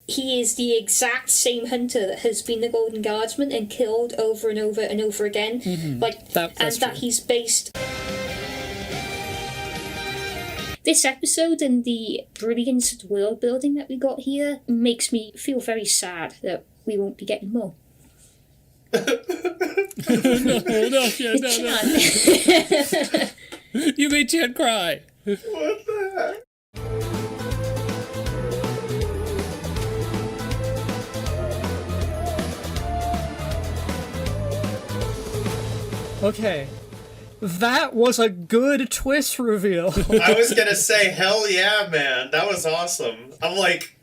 he is the exact same hunter that has been the Golden Guardsman and killed over and over and over again. Mm-hmm. That he's based... This episode and the brilliance of the world building that we got here makes me feel very sad that we won't be getting more. No. You made Chad cry. What the heck? Okay. That was a good twist reveal. I was gonna say, hell yeah, man. That was awesome. I'm like,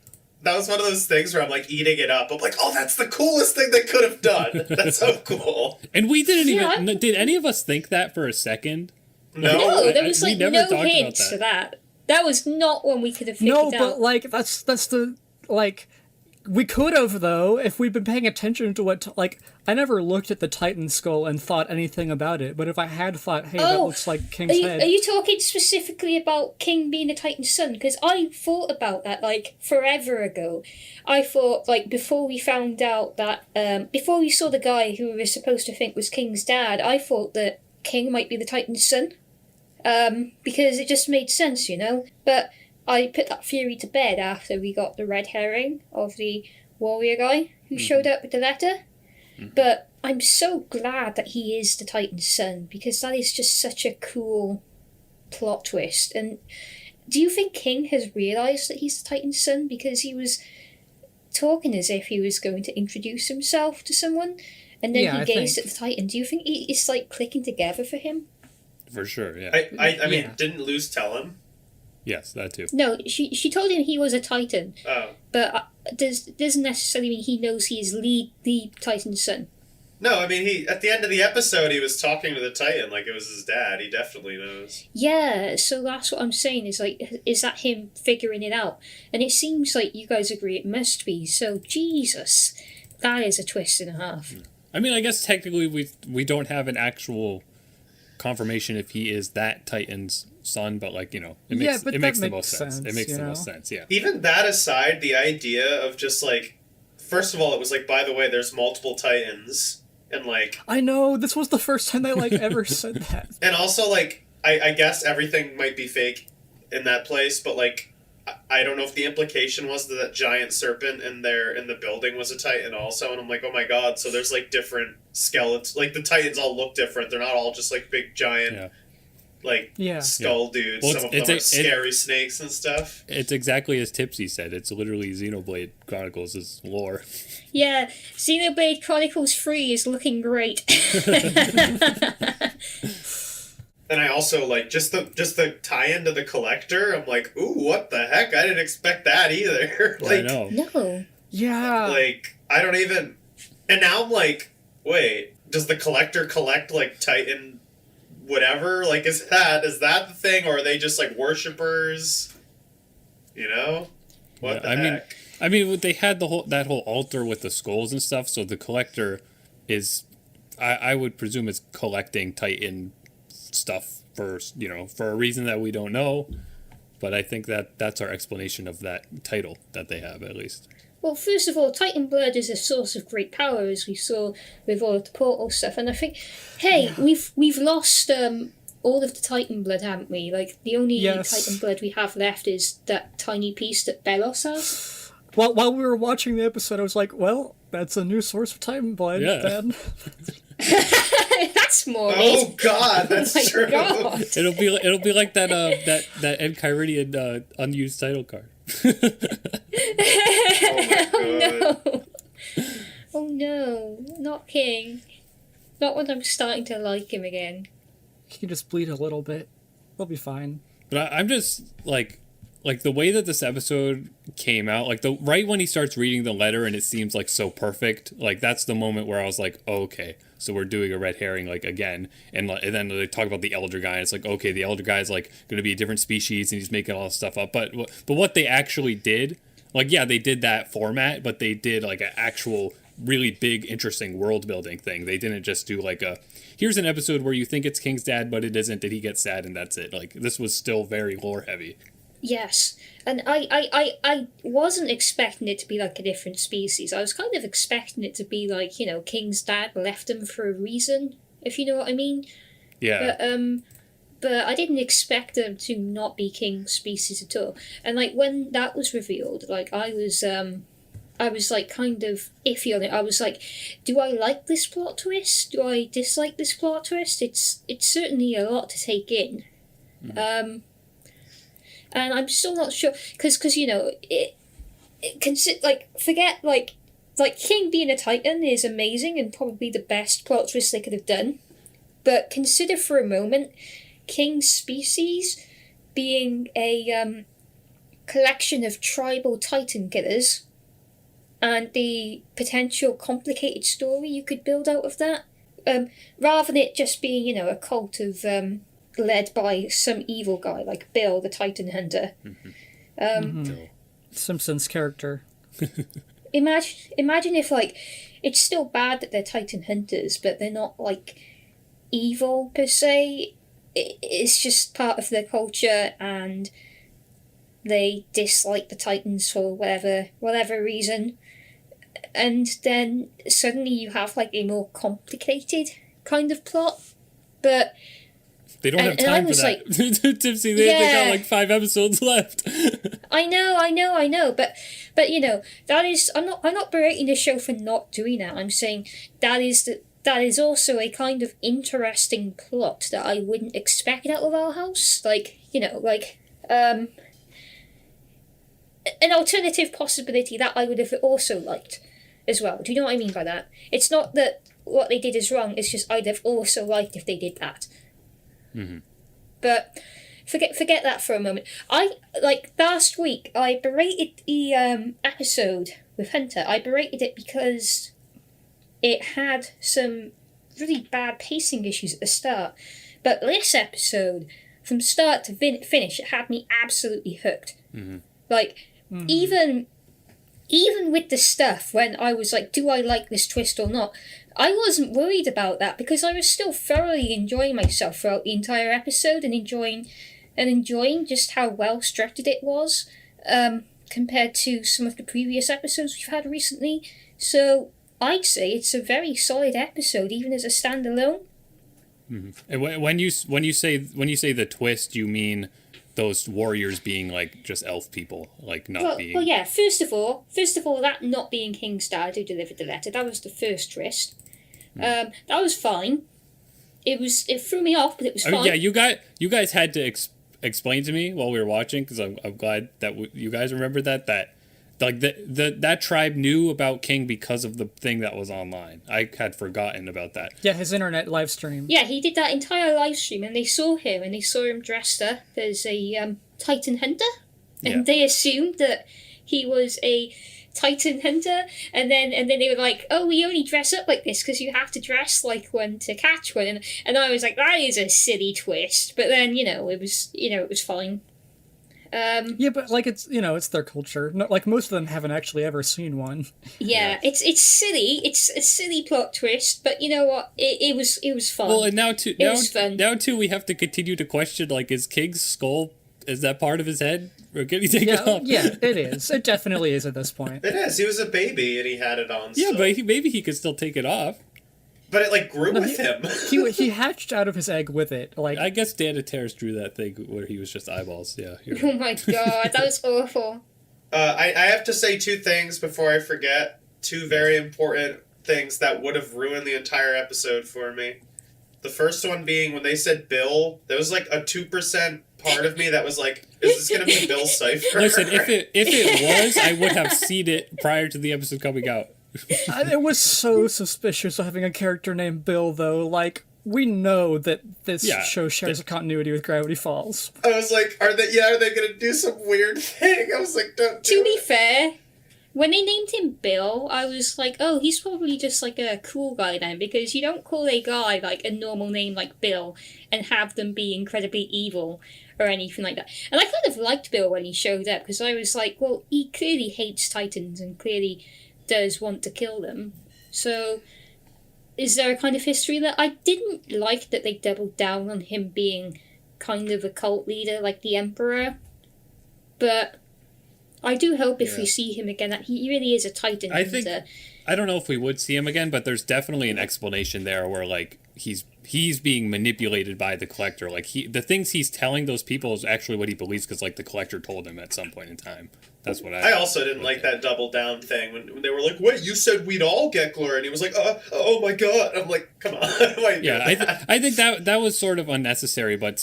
that was one of those things where I'm like eating it up. I'm like, oh, that's the coolest thing they could have done. That's so cool. And we didn't even... Did any of us think that for a second? No, there was like no hint to that. That was not one we could have figured out. No, but like, that's the... Like... We could have, though, if we'd been paying attention to what... Like, I never looked at the Titan skull and thought anything about it, but if I had thought, hey, that looks like King's head... Are you talking specifically about King being the Titan's son? Because I thought about that, like, forever ago. I thought, like, before we found out that... before we saw the guy who we were supposed to think was King's dad, I thought that King might be the Titan's son. Because it just made sense, you know? But... I put that theory to bed after we got the red herring of the warrior guy who showed up with the letter. But I'm so glad that he is the Titan's son, because that is just such a cool plot twist. And do you think King has realised that he's the Titan's son? Because he was talking as if he was going to introduce himself to someone, and then he gazed at the Titan. Do you think it's like clicking together for him? For sure, yeah. I mean, didn't Luz tell him? Yes, that too. No, she told him he was a Titan. Oh. But doesn't necessarily mean he knows he is the Titan's son. No, I mean, he at the end of the episode, he was talking to the Titan like it was his dad. He definitely knows. Yeah, so that's what I'm saying, is that him figuring it out? And it seems like you guys agree it must be, so Jesus, that is a twist and a half. I mean, I guess technically we don't have an actual confirmation if he is that Titan's son, but like, you know, it makes the most sense. It makes the most sense, yeah. Even that aside, the idea of just like, first of all, it was like, by the way, there's multiple Titans, and like, I know, this was the first time they like ever said that. And also like, I guess everything might be fake in that place, but like, I don't know if the implication was that giant serpent in the building was a Titan also, and I'm like, oh my god, so there's like different skeletons, like the Titans all look different, they're not all just like big giant skull dudes. Well, some of them are scary snakes and stuff. It's exactly as Tipsy said, it's literally Xenoblade Chronicles' lore. Yeah, Xenoblade Chronicles 3 is looking great. And I also like just the tie-in to the collector. I'm like, ooh, what the heck? I didn't expect that either. Like, I know. No. Yeah. Like, I don't even. And now I'm like, wait, does the collector collect like Titan, whatever? Like, is that the thing, or are they just like worshippers? You know, what the heck? I mean, they had that whole altar with the skulls and stuff. So the collector is, I would presume, is collecting Titan stuff for a reason that we don't know, but I think that's our explanation of that title that they have, at least. Well, first of all, Titan blood is a source of great power, as we saw with all of the portal stuff, and I think, we've lost all of the Titan blood, haven't we? Like, the only Titan blood we have left is that tiny piece that Belos has. Well, while we were watching the episode, I was like, well, that's a new source of Titan blood, then. That's more. Oh God, that's true. God. It'll be like that Enchiridion unused title card. Oh no, not King. Not when I'm starting to like him again. He can just bleed a little bit. He'll be fine. But I'm just like the way that this episode came out, like right when he starts reading the letter and it seems like so perfect, like that's the moment where I was like, oh, okay, so we're doing a red herring like again, and then they talk about the elder guy. And it's like, okay, the elder guy is like going to be a different species and he's making all this stuff up. But what they actually did, like, yeah, they did that format, but they did like an actual really big, interesting world building thing. They didn't just do like here's an episode where you think it's King's dad, but it isn't, and he gets sad and that's it. Like, this was still very lore heavy. Yes, and I wasn't expecting it to be like a different species. I was kind of expecting it to be like, King's dad left him for a reason, if you know what I mean. Yeah. But I didn't expect them to not be King's species at all. And like when that was revealed, like I was like kind of iffy on it. I was like, do I like this plot twist? Do I dislike this plot twist? It's certainly a lot to take in. Mm-hmm. And I'm still not sure because forget like King being a Titan is amazing and probably the best plot twist they could have done, but consider for a moment King's species being a collection of tribal Titan killers, and the potential complicated story you could build out of that, rather than it just being a cult of led by some evil guy like Bill the Titan Hunter. Simpsons character. Imagine if like it's still bad that they're Titan Hunters, but they're not like evil per se. It's just part of their culture, and they dislike the Titans for whatever reason. And then suddenly you have like a more complicated kind of plot, but they don't have time for that. Like, Tipsy, they got like 5 episodes left. I know, but that is I'm not berating the show for not doing that. I'm saying that is also a kind of interesting plot that I wouldn't expect out of our house. An alternative possibility that I would have also liked as well. Do you know what I mean by that? It's not that what they did is wrong, it's just I'd have also liked if they did that. Mm-hmm. But forget that for a moment. Last week I berated the episode with Hunter. I berated it because it had some really bad pacing issues at the start. But this episode, from start to finish, it had me absolutely hooked. Mm-hmm. Even with the stuff when I was like, do I like this twist or not? I wasn't worried about that because I was still thoroughly enjoying myself throughout the entire episode and enjoying just how well structured it was, compared to some of the previous episodes we've had recently. So I'd say it's a very solid episode, even as a standalone. Mm-hmm. And when you say the twist, you mean those warriors being like just elf people, like not being. Well, yeah. First of all, that not being King's dad who delivered the letter, that was the first twist. That was fine. It threw me off, but it was fine. Yeah, you guys had to explain to me while we were watching, because I'm glad that you guys remembered that like that tribe knew about King because of the thing that was online. I had forgotten about that. Yeah, his internet live stream. Yeah, he did that entire live stream, and they saw him dressed up as a Titan Hunter, and they assumed that he was a Titan Hunter, and then they were like, oh, we only dress up like this because you have to dress like one to catch one, and I was like, that is a silly twist, but then it was fine. Yeah, but like it's their culture. No, like most of them haven't actually ever seen one. Yeah, it's silly. It's a silly plot twist, but you know what? It was fun. Well, and now too, we have to continue to question, like, is King's skull, is that part of his head, or can he take it off? Yeah, it is. It definitely is at this point. It is. He was a baby and he had it on. Yeah, still. but maybe he could still take it off. But it like grew with him. he hatched out of his egg with it. Like, I guess Dan and Terrace drew that thing where he was just eyeballs. Yeah. Oh my god, that was awful. I have to say 2 things before I forget. 2 very important things that would have ruined the entire episode for me. The first one being when they said Bill, there was like a 2% part of me that was like, is this going to be Bill Cipher? Listen, if it was, I would have seen it prior to the episode coming out. It was so suspicious of having a character named Bill, though. Like, we know that this show shares a continuity with Gravity Falls. I was like, are they going to do some weird thing? I was like, don't do To be fair, when they named him Bill, I was like, oh, he's probably just like a cool guy then, because you don't call a guy like a normal name like Bill and have them be incredibly evil or anything like that. And I kind of liked Bill when he showed up, because I was like, well, he clearly hates Titans and clearly does want to kill them. So is there a kind of history that I didn't like that they doubled down on him being kind of a cult leader like the Emperor? But I do hope if Yeah. we see him again that he really is a Titan. I think I don't know if we would see him again, but there's definitely an explanation there where like he's being manipulated by the Collector. Like the things he's telling those people is actually what he believes because like the Collector told him at some point in time. That's what I also didn't like that double down thing when they were like, "Wait, you said we'd all get glory," and he was like, "Oh my god!" I'm like, "Come on, why are you Yeah, doing that?" I think that was sort of unnecessary, but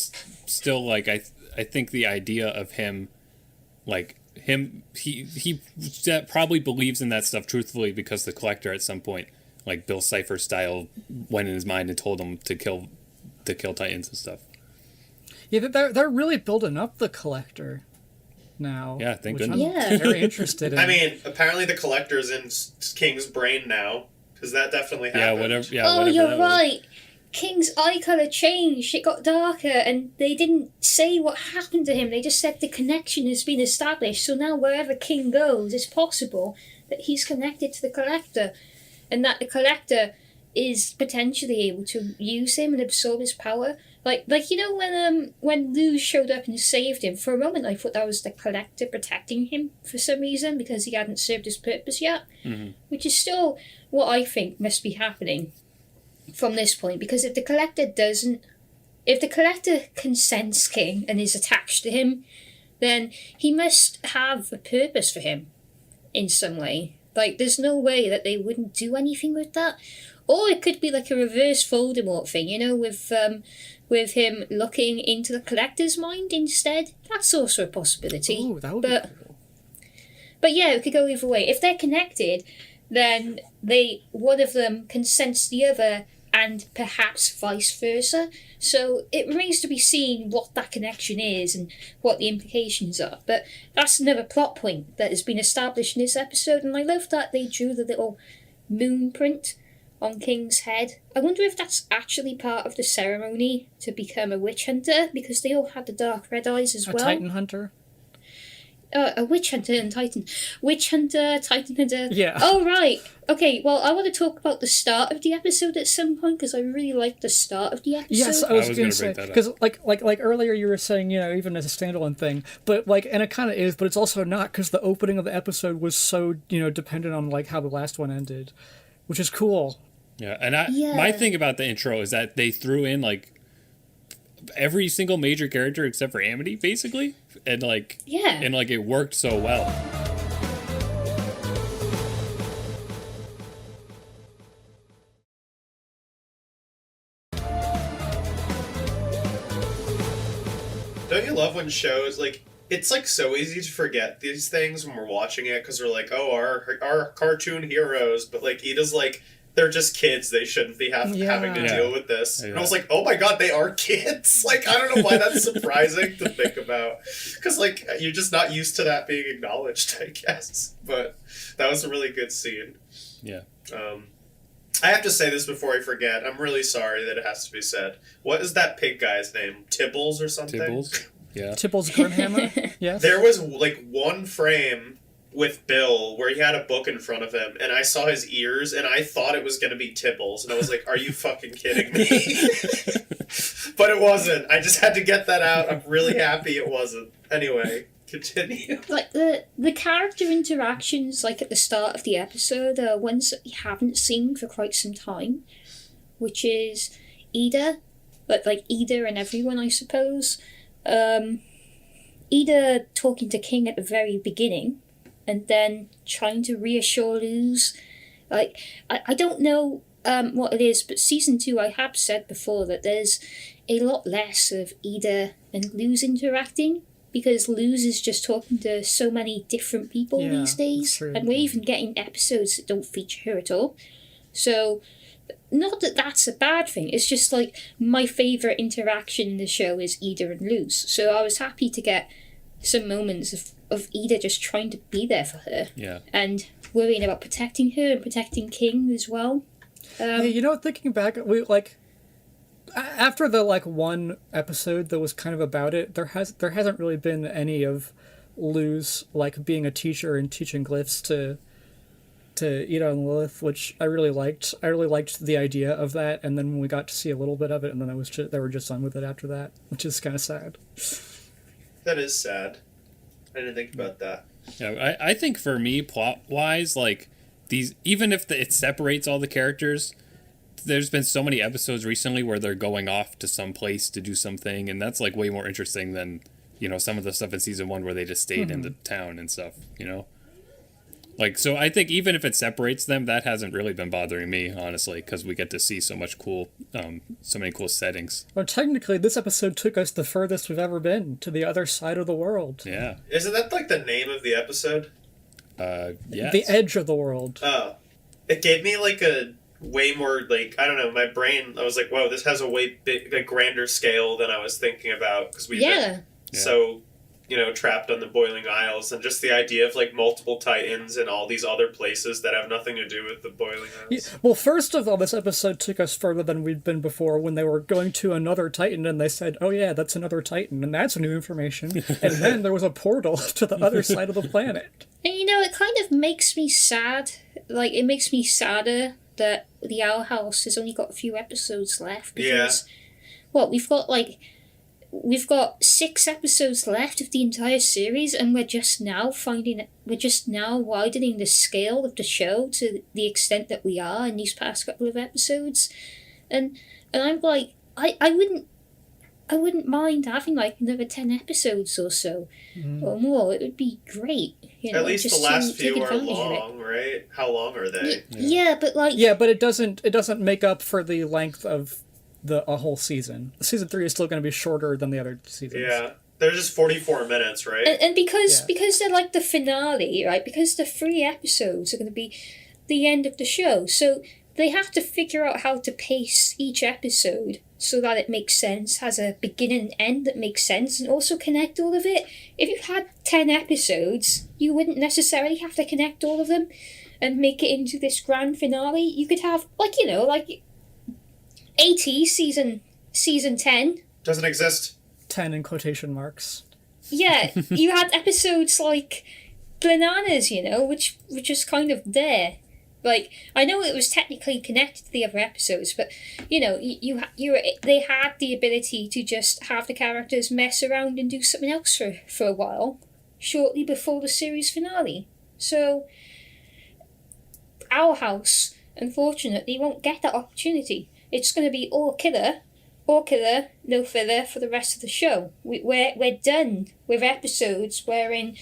still, like I think the idea of him, like he probably believes in that stuff truthfully because the Collector at some point, like Bill Cipher style, went in his mind and told him to kill Titans and stuff. Yeah, they're really building up the Collector now. Yeah, thank which goodness. I'm very interested in. I mean, apparently the Collector's in King's brain now because that definitely happened. Yeah, whatever. Yeah, oh, whatever you're that was. right. King's eye colour changed. It got darker, and they didn't say what happened to him. They just said the connection has been established. So now wherever King goes, it's possible that he's connected to the Collector, and that the Collector is potentially able to use him and absorb his power. Like you know when Luz showed up and saved him, for a moment I thought that was the Collector protecting him for some reason because he hadn't served his purpose yet, which is still what I think must be happening from this point, because if the Collector can sense King and is attached to him, then he must have a purpose for him in some way. Like, there's no way that they wouldn't do anything with that. Or it could be like a reverse Voldemort thing, you know, with him looking into the Collector's mind instead. That's also a possibility. Ooh, that would be cool. But yeah, it could go either way. If they're connected, then one of them can sense the other, and perhaps vice versa. So it remains to be seen what that connection is and what the implications are. But that's another plot point that has been established in this episode, and I love that they drew the little moon print on King's head. I wonder if that's actually part of the ceremony to become a witch hunter, because they all had the dark red eyes as well. A Titan hunter? A witch hunter and Titan. Witch hunter, Titan hunter. Yeah. Oh, right. Okay, well, I want to talk about the start of the episode at some point, because I really liked the start of the episode. Yes, I was gonna going to say, bring that up. because like earlier you were saying, you know, even as a standalone thing, but like, and it kind of is, but it's also not, because the opening of the episode was so, you know, dependent on like how the last one ended, which is cool. Yeah, and my thing about the intro is that they threw in like every single major character except for Amity, basically, and like it worked so well. Don't you love when shows like it's like so easy to forget these things when we're watching it because we're like, oh, our cartoon heroes, but like Ida's like, they're just kids. They shouldn't be having to deal with this. Yeah. And I was like, oh my god, they are kids. Like, I don't know why that's surprising to think about. Because, like, you're just not used to that being acknowledged, I guess. But that was a really good scene. Yeah. I have to say this before I forget. I'm really sorry that it has to be said. What is that pig guy's name? Tibbles or something? Tibbles? Yeah. Tibbles Grimhammer? Yes. There was, like, one frame with Bill where he had a book in front of him, and I saw his ears, and I thought it was going to be Tibbles, and I was like, are you fucking kidding me? But it wasn't. I just had to get that out. I'm really happy it wasn't. Anyway, continue. Like, the character interactions, like, at the start of the episode are ones that we haven't seen for quite some time, which is Ida, but, like, Ida and everyone, I suppose. Ida talking to King at the very beginning, and then trying to reassure Luz. Like, I don't know what it is, but season 2, I have said before that there's a lot less of Ida and Luz interacting, because Luz is just talking to so many different people these days, and we're even getting episodes that don't feature her at all. So, not that that's a bad thing, it's just like my favourite interaction in the show is Ida and Luz. So I was happy to get some moments of Ida just trying to be there for her. Yeah. And worrying about protecting her and protecting King as well. Hey, you know, thinking back, we like after the like one episode that was kind of about it, there hasn't really been any of Luz like being a teacher and teaching glyphs to Ida and Lilith, which I really liked. I really liked the idea of that, and then when we got to see a little bit of it, and then they were just done with it after that, which is kind of sad. That is sad. I didn't think about that. Yeah, I think for me, plot wise, like these, even if it separates all the characters, there's been so many episodes recently where they're going off to some place to do something, and that's like way more interesting than, you know, some of the stuff in season 1 where they just stayed in the town and stuff, you know? Like, so I think even if it separates them, that hasn't really been bothering me, honestly, because we get to see so much cool, so many cool settings. Well, technically, this episode took us the furthest we've ever been, to the other side of the world. Yeah. Isn't that like the name of the episode? Yeah. The edge of the world. Oh. It gave me like a way more, like, I don't know, my brain, I was like, whoa, this has a way a grander scale than I was thinking about, because we've been so, you know, trapped on the Boiling Isles, and just the idea of like multiple Titans and all these other places that have nothing to do with the Boiling Isles. Yeah, well, first of all, this episode took us further than we'd been before when they were going to another Titan and they said, oh yeah, that's another Titan, and that's new information. And then there was a portal to the other side of the planet. And you know, it kind of makes me sad. Like, it makes me sadder that the Owl House has only got a few episodes left. Because, we've got 6 episodes left of the entire series, and we're just now widening the scale of the show to the extent that we are in these past couple of episodes. And I'm like, I wouldn't mind having like another 10 episodes or so, or more. It would be great. You know, at least just the last to take few are advantage of it. long, right? How long are they? Yeah, but like... Yeah, but it doesn't make up for the length of a whole season. Season 3 is still going to be shorter than the other seasons. Yeah. They're just 44 minutes, right? And because they're like the finale, right? Because the 3 episodes are going to be the end of the show. So they have to figure out how to pace each episode so that it makes sense, has a beginning and end that makes sense, and also connect all of it. If you had 10 episodes, you wouldn't necessarily have to connect all of them and make it into this grand finale. You could have, like, you know, like... AT season 10. Doesn't exist. 10 in quotation marks. Yeah, you had episodes like Bananas, you know, which were just kind of there. Like, I know it was technically connected to the other episodes, but you know, they had the ability to just have the characters mess around and do something else for a while, shortly before the series finale. So, Our House, unfortunately, won't get that opportunity. It's going to be all killer, no filler for the rest of the show. We're done with episodes wherein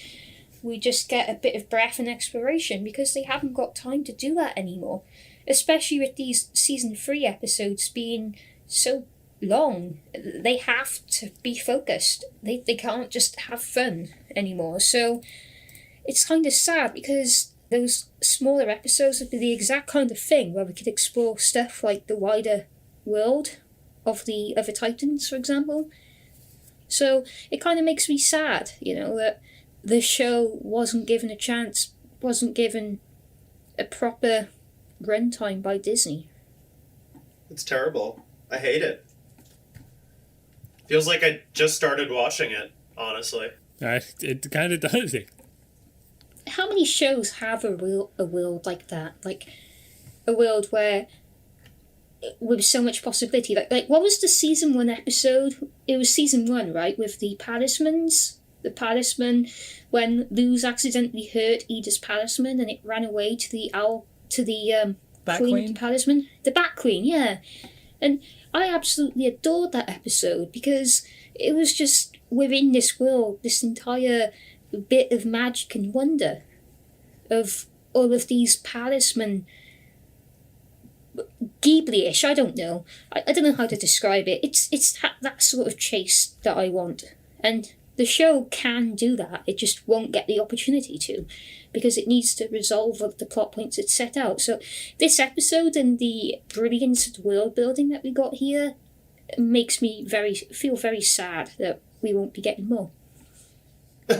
we just get a bit of breath and exploration, because they haven't got time to do that anymore. Especially with these season 3 episodes being so long. They have to be focused. They can't just have fun anymore. So it's kind of sad, because those smaller episodes would be the exact kind of thing where we could explore stuff like the wider world of the other Titans, for example. So it kind of makes me sad, you know, that the show wasn't given a chance, wasn't given a proper runtime by Disney. It's terrible. I hate it. Feels like I just started watching it, honestly. It kind of does. How many shows have a world like that? Like, a world where, with so much possibility. Like what was the season 1 episode? It was season 1, right? With the Palismans? The Palisman, when Luz accidentally hurt Ida's Palisman and it ran away to the Queen Palisman? The Bat Queen, yeah. And I absolutely adored that episode, because it was just within this world, this entire bit of magic and wonder of all of these Palisman, Ghibli-ish, I don't know. I don't know how to describe it. It's that sort of chase that I want. And the show can do that. It just won't get the opportunity to, because it needs to resolve the plot points it's set out. So this episode and the brilliance of the world building that we got here makes me feel very sad that we won't be getting more. No.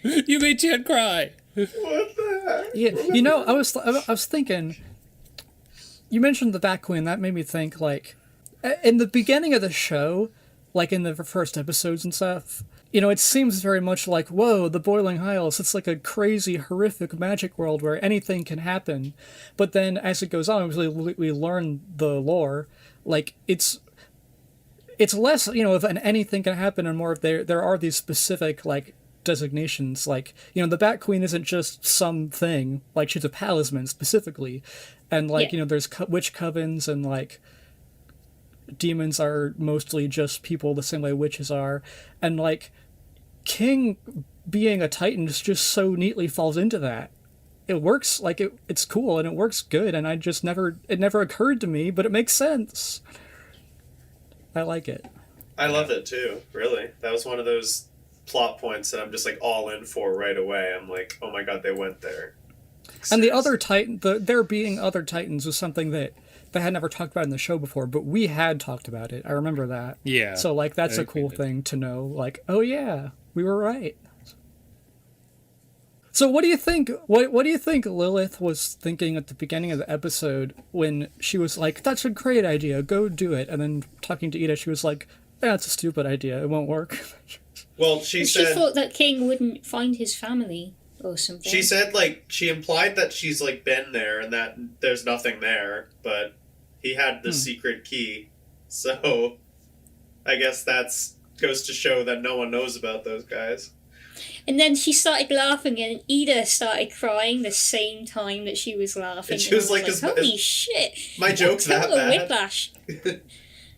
You made Chad cry. What the heck? Yeah, you know, I was thinking. You mentioned the Bat Queen. That made me think, like, in the beginning of the show, like in the first episodes and stuff. You know, it seems very much like, whoa, the Boiling Isles. It's like a crazy, horrific magic world where anything can happen. But then, as it goes on, we learn the lore. Like, it's it's less, of an anything can happen and more of there are these specific, like, designations. Like, the Bat Queen isn't just some thing. Like, she's a talisman specifically. And, like, Yeah. there's witch covens and, like, demons are mostly just people the same way witches are. And, like, King being a Titan just so neatly falls into that. It works, like, it's cool and it works good, and it never occurred to me, but it makes sense. I like it. I love it too, really. That was one of those plot points that I'm just like all in for right away. I'm like, oh my god, they went there. And the other Titan, there being other Titans was something that they had never talked about in the show before, but we had talked about it. I remember that. Yeah. So, like, that's I a cool agree. thing to know. Like, oh yeah, we were right. So what do you think? What do you think Lilith was thinking at the beginning of the episode when she was like, "That's a great idea, go do it," and then talking to Ida, she was like, "That's a stupid idea, it won't work." Well, she She said thought that King wouldn't find his family or something. she said like she implied that she's like been there and that there's nothing there, but he had the secret key. So I guess that's goes to show that no one knows about those guys. And then she started laughing, and Ida started crying the same time that she was laughing. And she was I like, "Holy shit! My joke's that Total bad. whiplash."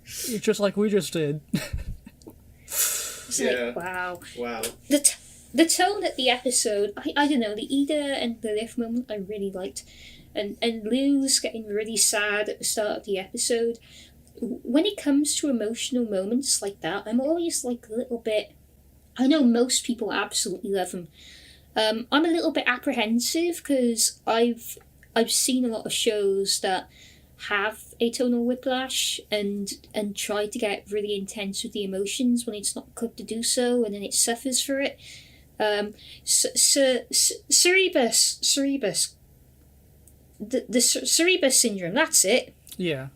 Just like we just did. It's Yeah. like, wow. Wow. The tone of the episode, I don't know, the Ida and the Lilith moment I really liked. And Lou's getting really sad at the start of the episode. When it comes to emotional moments like that, I'm always like a little bit... I know most people absolutely love them. I'm a little bit apprehensive because I've seen a lot of shows that have a tonal whiplash and try to get really intense with the emotions when it's not cut to do so, and then it suffers for it. Cerebus, the Cerebus syndrome. That's it. Yeah.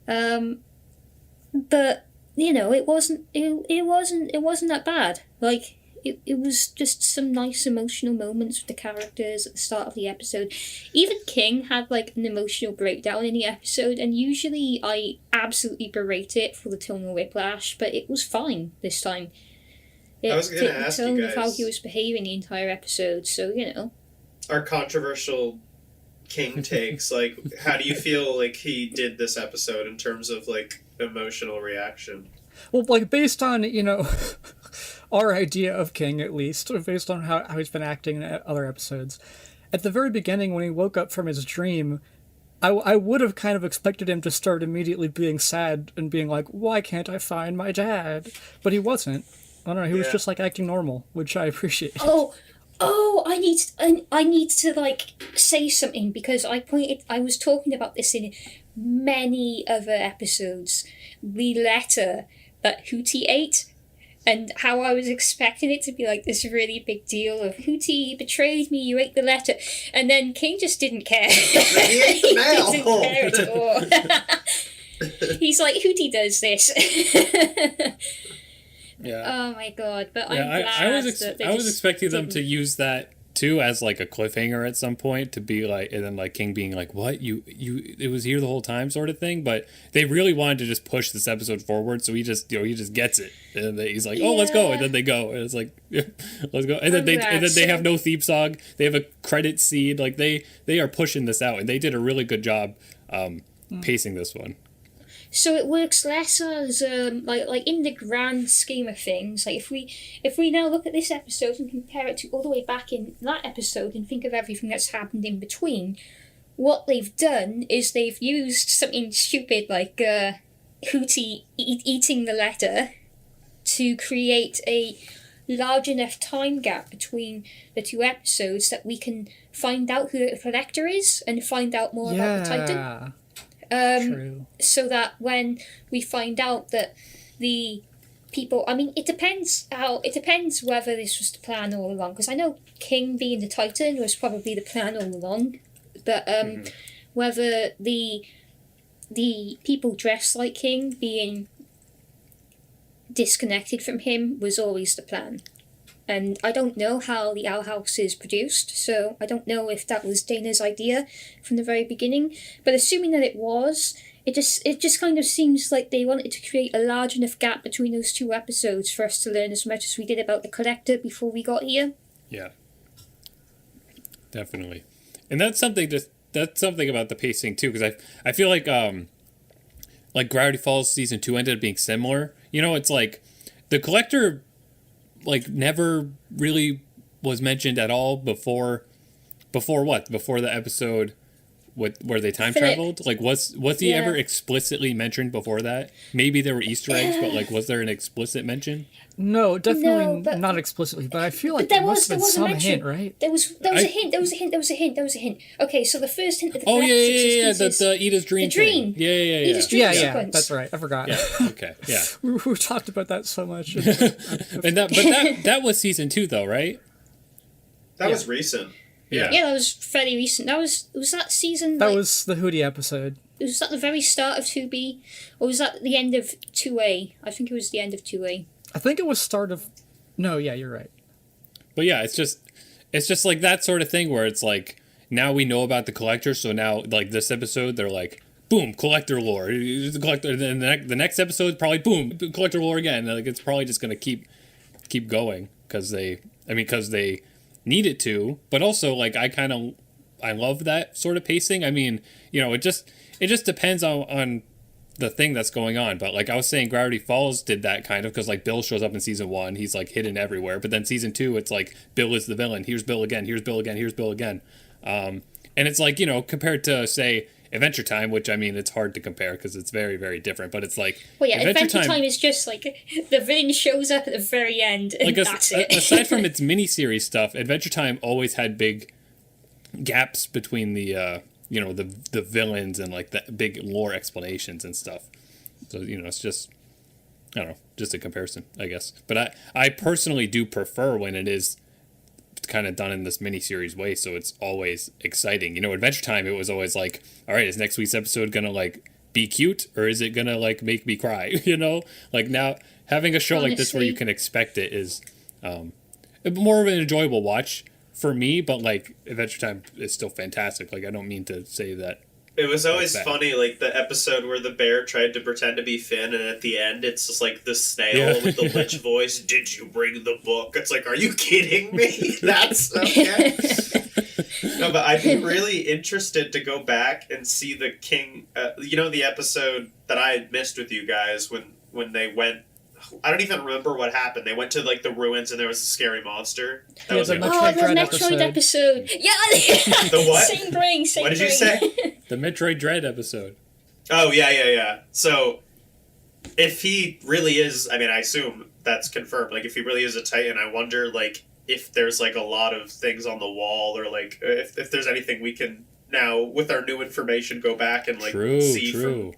But it wasn't that bad. Like it was just some nice emotional moments with the characters at the start of the episode. Even King had like an emotional breakdown in the episode, and usually I absolutely berate it for the tonal whiplash, but it was fine this time. It I was gonna fit the ask tone you of how guys- he was behaving the entire episode, so Our controversial King takes, like, how do you feel like he did this episode in terms of like emotional reaction? Well, like, based on, our idea of King, at least, or based on how he's been acting in other episodes, at the very beginning, when he woke up from his dream, I would have kind of expected him to start immediately being sad and being like, why can't I find my dad? But he wasn't. I don't know, he was Yeah. just, like, acting normal, which I appreciate. I need to like say something, because I was talking about this in many other episodes. The letter that Hootie ate, and how I was expecting it to be like this really big deal of Hootie, you betrayed me, you ate the letter, and then King just didn't care. He ate the mail. He didn't care at all. He's like, Hootie does this. Yeah. Oh my god! But Yeah, I'm glad I was that they I was just expecting them to didn't. use that too as like a cliffhanger at some point, to be like, and then like King being like, "What, you it was here the whole time," sort of thing. But they really wanted to just push this episode forward, so he just gets it, and then he's like, "Oh, let's go," and then they go, and it's like, "Let's go," and then they have no theme song, they have a credit scene, like they are pushing this out, and they did a really good job pacing this one. So it works less as like in the grand scheme of things. Like if we now look at this episode and compare it to all the way back in that episode and think of everything that's happened in between, what they've done is they've used something stupid like Hootie eating the letter to create a large enough time gap between the two episodes that we can find out who the collector is and find out more about the Titan. True. So that when we find out that the people, I mean, it depends whether this was the plan all along, because I know King being the Titan was probably the plan all along, but whether the people dressed like King being disconnected from him was always the plan. And I don't know how the Owl House is produced, so I don't know if that was Dana's idea from the very beginning. But assuming that it was, it just kind of seems like they wanted to create a large enough gap between those two episodes for us to learn as much as we did about the Collector before we got here. Yeah. Definitely. And that's something about the pacing too, because I feel like Gravity Falls season 2 ended up being similar. You know, it's like the Collector like never really was mentioned at all before what? Before the episode where they time traveled? Like was he ever explicitly mentioned before that? Maybe there were Easter eggs, but like was there an explicit mention? No, definitely not explicitly, but I feel like there must have been some hint, right? There was a hint. Okay, so the first hint of the Collector the Edith's dream. The dream. Yeah. Edith's dream sequence. That's right. I forgot. Yeah. Okay. Yeah. we talked about that so much. And that was season 2 though, right? That was recent. Yeah. Yeah, that was fairly recent. Was that season? That was the Hootie episode. Was that the very start of 2B? Or was that the end of 2A? I think it was the end of 2A. I think it was start of... No, yeah, you're right. But yeah, it's just like that sort of thing where it's like, now we know about the Collector, so now, like, this episode, they're like, boom, Collector lore. The Collector, and the next episode, probably, boom, Collector lore again. Like, it's probably just going to keep going, because they need it to, but also, like, I love that sort of pacing. I mean, you know, it just depends on the thing that's going on. But like I was saying, Gravity Falls did that kind of, because like Bill shows up in season 1, he's like hidden everywhere. But then season 2, it's like Bill is the villain. Here's Bill again. Here's Bill again. Here's Bill again. And it's like, you know, compared to say Adventure Time, which I mean it's hard to compare because it's very, very different. But it's like, well, yeah, Adventure Time is just like the villain shows up at the very end, and like that's it. Aside from its miniseries stuff, Adventure Time always had big gaps between the you know, the villains and like the big lore explanations and stuff. So, you know, it's just, I don't know, just a comparison, I guess. But I personally do prefer when it is kind of done in this miniseries way, so it's always exciting. You know, Adventure Time, it was always like, all right, is next week's episode gonna like be cute, or is it gonna like make me cry? You know, like now having a show like this where you can expect it is more of an enjoyable watch for me, but like Adventure Time is still fantastic. Like I don't mean to say that. It was always funny, like the episode where the bear tried to pretend to be Finn, and at the end it's just like the snail with the lich voice. Did you bring the book? It's like, are you kidding me? That's okay. No, but I'd be really interested to go back and see the King. You know, the episode that I had missed with you guys when they went. I don't even remember what happened. They went to like the ruins and there was a scary monster. That was the Metroid episode. Yeah. The what? Same brain. What did you say? The Metroid Dread episode. Oh yeah. So, if he really is, I mean, I assume that's confirmed. Like, if he really is a Titan, I wonder like if there's like a lot of things on the wall, or like if there's anything we can now with our new information go back and like see from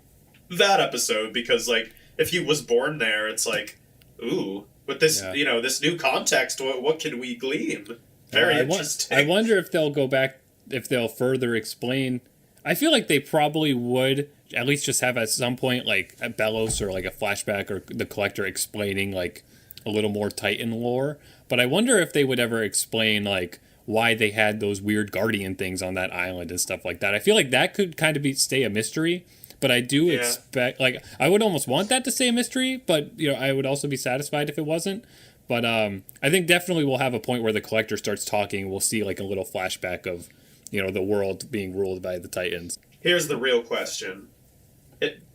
that episode, because like. If he was born there, it's like, ooh, with this, you know, this new context, what can we glean? Very interesting. I wonder if they'll go back, if they'll further explain. I feel like they probably would at least just have at some point like a Bellows or like a flashback or the Collector explaining like a little more Titan lore. But I wonder if they would ever explain like why they had those weird guardian things on that island and stuff like that. I feel like that could kind of stay a mystery. But I do expect, like, I would almost want that to stay a mystery, but, you know, I would also be satisfied if it wasn't. But I think definitely we'll have a point where the Collector starts talking. We'll see, like, a little flashback of, you know, the world being ruled by the Titans. Here's the real question.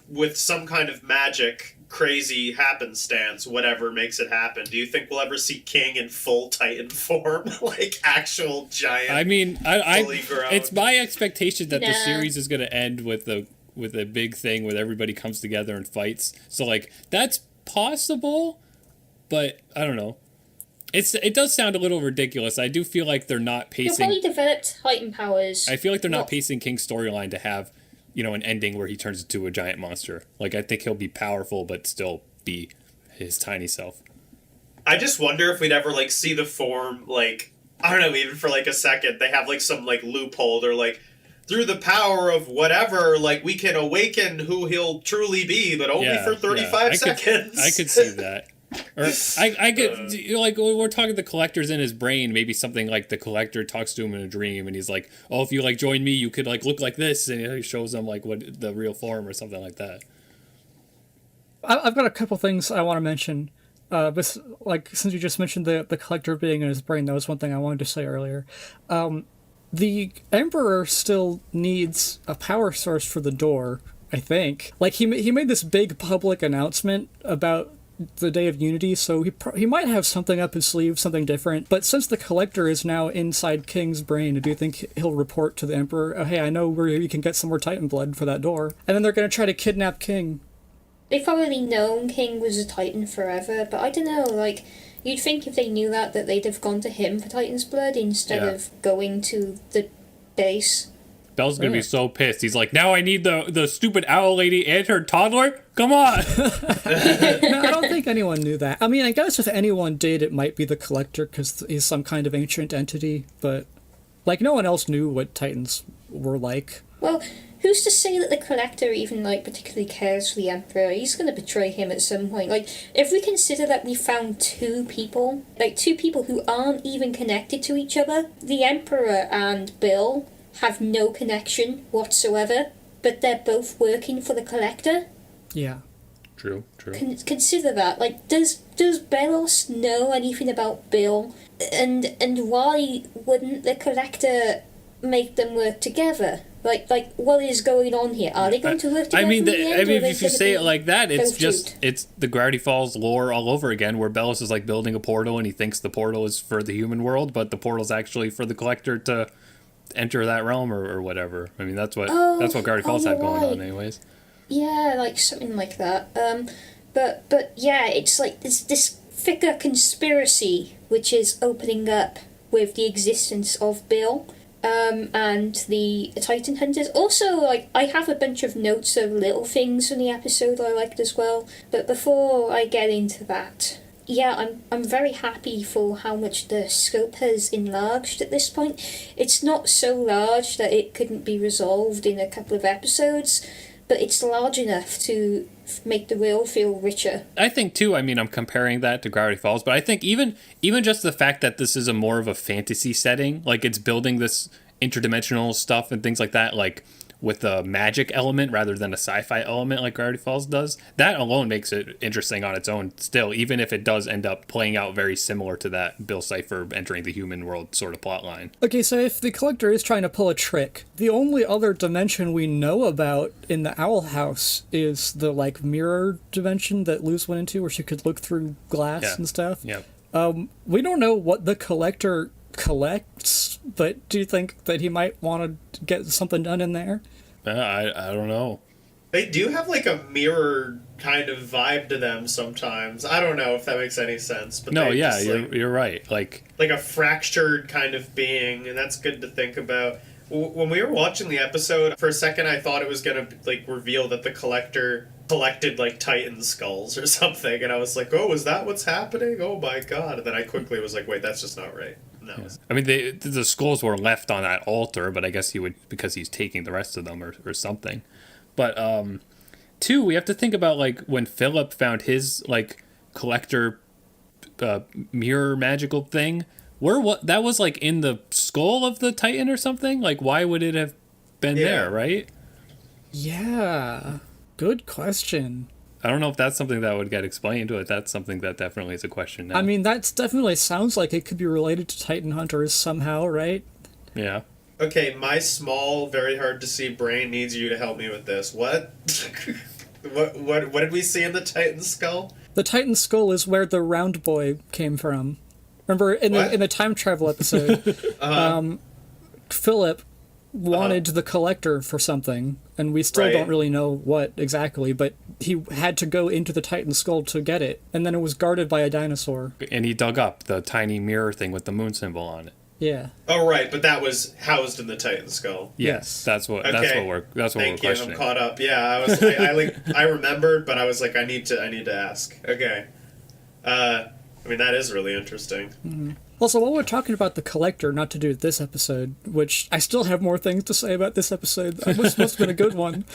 With some kind of magic, crazy happenstance, whatever makes it happen, do you think we'll ever see King in full Titan form? Like, actual giant, I mean, fully grown? It's my expectation that the series is going to end with a big thing where everybody comes together and fights. So like that's possible, but I don't know. It does sound a little ridiculous. I do feel like they're not pacing. He'll probably develop Titan powers. I feel like they're not pacing King's storyline to have, you know, an ending where he turns into a giant monster. Like I think he'll be powerful but still be his tiny self. I just wonder if we'd ever like see the form, like I don't know, even for like a second. They have like some like loophole. They're like, through the power of whatever, like, we can awaken who he'll truly be, but only for 35 seconds. I could see that. Or I get like we're talking the collector's in his brain. Maybe something like the collector talks to him in a dream, and he's like, "Oh, if you like join me, you could like look like this," and he shows him like what the real form or something like that. I've got a couple things I want to mention. But like since you just mentioned the collector being in his brain, that was one thing I wanted to say earlier. The Emperor still needs a power source for the door, I think. Like he made this big public announcement about the Day of Unity, so he might have something up his sleeve, something different. But since the collector is now inside King's brain, do you think he'll report to the Emperor, "Oh, hey, I know where you can get some more Titan blood for that door"? And then they're going to try to kidnap King. They've probably known King was a Titan forever, but I don't know, like, you'd think if they knew that they'd have gone to him for Titan's blood instead of going to the base. Bell's gonna be so pissed. He's like, now I need the stupid owl lady and her toddler? Come on! No, I don't think anyone knew that. I mean, I guess if anyone did, it might be the collector, because he's some kind of ancient entity, but, like, no one else knew what Titans were like. Well, who's to say that the collector even, like, particularly cares for the Emperor? He's going to betray him at some point. Like, if we consider that we found two people who aren't even connected to each other, the Emperor and Bill have no connection whatsoever, but they're both working for the collector. Yeah. True. Consider that. Like, does Belos know anything about Bill? And why wouldn't the collector make them work together? Like, what is going on here? Are they going to work together? If you say it like that, it's the Gravity Falls lore all over again, where Bellos is like building a portal and he thinks the portal is for the human world, but the portal's actually for the collector to enter that realm or whatever. I mean, that's what Gravity Falls had going on, anyways. Yeah, like something like that. But yeah, it's like this thicker conspiracy which is opening up with the existence of Bill. And the Titan Hunters. Also, like, I have a bunch of notes of little things from the episode I liked as well. But before I get into that, yeah, I'm very happy for how much the scope has enlarged at this point. It's not so large that it couldn't be resolved in a couple of episodes, but it's large enough to make the world feel richer. I think too, I mean, I'm comparing that to Gravity Falls, but I think even just the fact that this is a more of a fantasy setting, like it's building this interdimensional stuff and things like that, like with a magic element rather than a sci-fi element like Gravity Falls does, that alone makes it interesting on its own still, even if it does end up playing out very similar to that Bill Cipher entering the human world sort of plotline. Okay, so if the collector is trying to pull a trick, the only other dimension we know about in the Owl House is the, like, mirror dimension that Luz went into, where she could look through glass and stuff. Yeah. We don't know what the collector collects, but do you think that he might want to get something done in there? I don't know. They do have like a mirror kind of vibe to them sometimes. I don't know if that makes any sense. But no, yeah, you're right. Like a fractured kind of being, and that's good to think about. When we were watching the episode, for a second I thought it was going to like reveal that the collector collected like Titan skulls or something, and I was like, oh, is that what's happening? Oh my god. And then I quickly was like, wait, that's just not right. No. Yeah. I mean, the skulls were left on that altar, but I guess he would, because he's taking the rest of them or something. But two, we have to think about like when Philip found his like collector mirror magical thing. That was like in the skull of the Titan or something? Like, why would it have been there, right? Yeah, good question. I don't know if that's something that would get explained, but that's something that definitely is a question now. I mean, that definitely sounds like it could be related to Titan Hunters somehow, right? Yeah. Okay, my small, very hard to see brain needs you to help me with this. What? what did we see in the Titan skull? The Titan skull is where the round boy came from. Remember in the time travel episode, Philip wanted the collector for something, and we still don't really know what exactly, but he had to go into the Titan skull to get it, and then it was guarded by a dinosaur. And he dug up the tiny mirror thing with the moon symbol on it. Yeah. Oh right, but that was housed in the Titan skull. Yes. That's what we're Thank you. questioning. I'm caught up. Yeah, I remembered, but I was like, I need to ask. Okay. I mean, that is really interesting. Mm-hmm. Also, while we're talking about the collector, not to do with this episode, which I still have more things to say about this episode. It must have been a good one.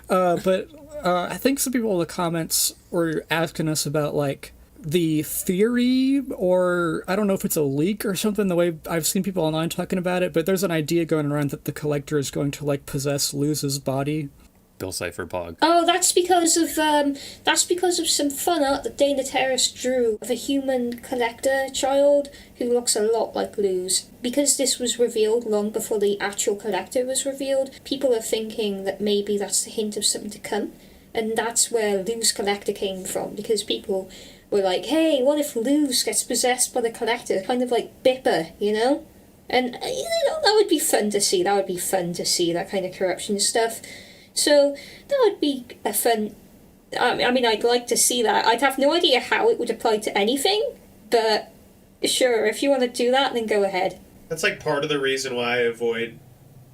But I think some people in the comments were asking us about, like, the theory, or I don't know if it's a leak or something, the way I've seen people online talking about it, but there's an idea going around that the Collector is going to, like, possess Luz's body. Bill Cipher Pog. Oh, that's because of some fun art that Dana Terrace drew of a human collector child who looks a lot like Luz. Because this was revealed long before the actual collector was revealed, people are thinking that maybe that's the hint of something to come, and that's where Luz Collector came from, because people were like, hey, what if Luz gets possessed by the collector? Kind of like Bipper, you know? And that would be fun to see. That would be fun to see, that kind of corruption stuff. So that would be a fun... I mean, I'd like to see that. I'd have no idea how it would apply to anything, but sure, if you want to do that, then go ahead. That's like part of the reason why I avoid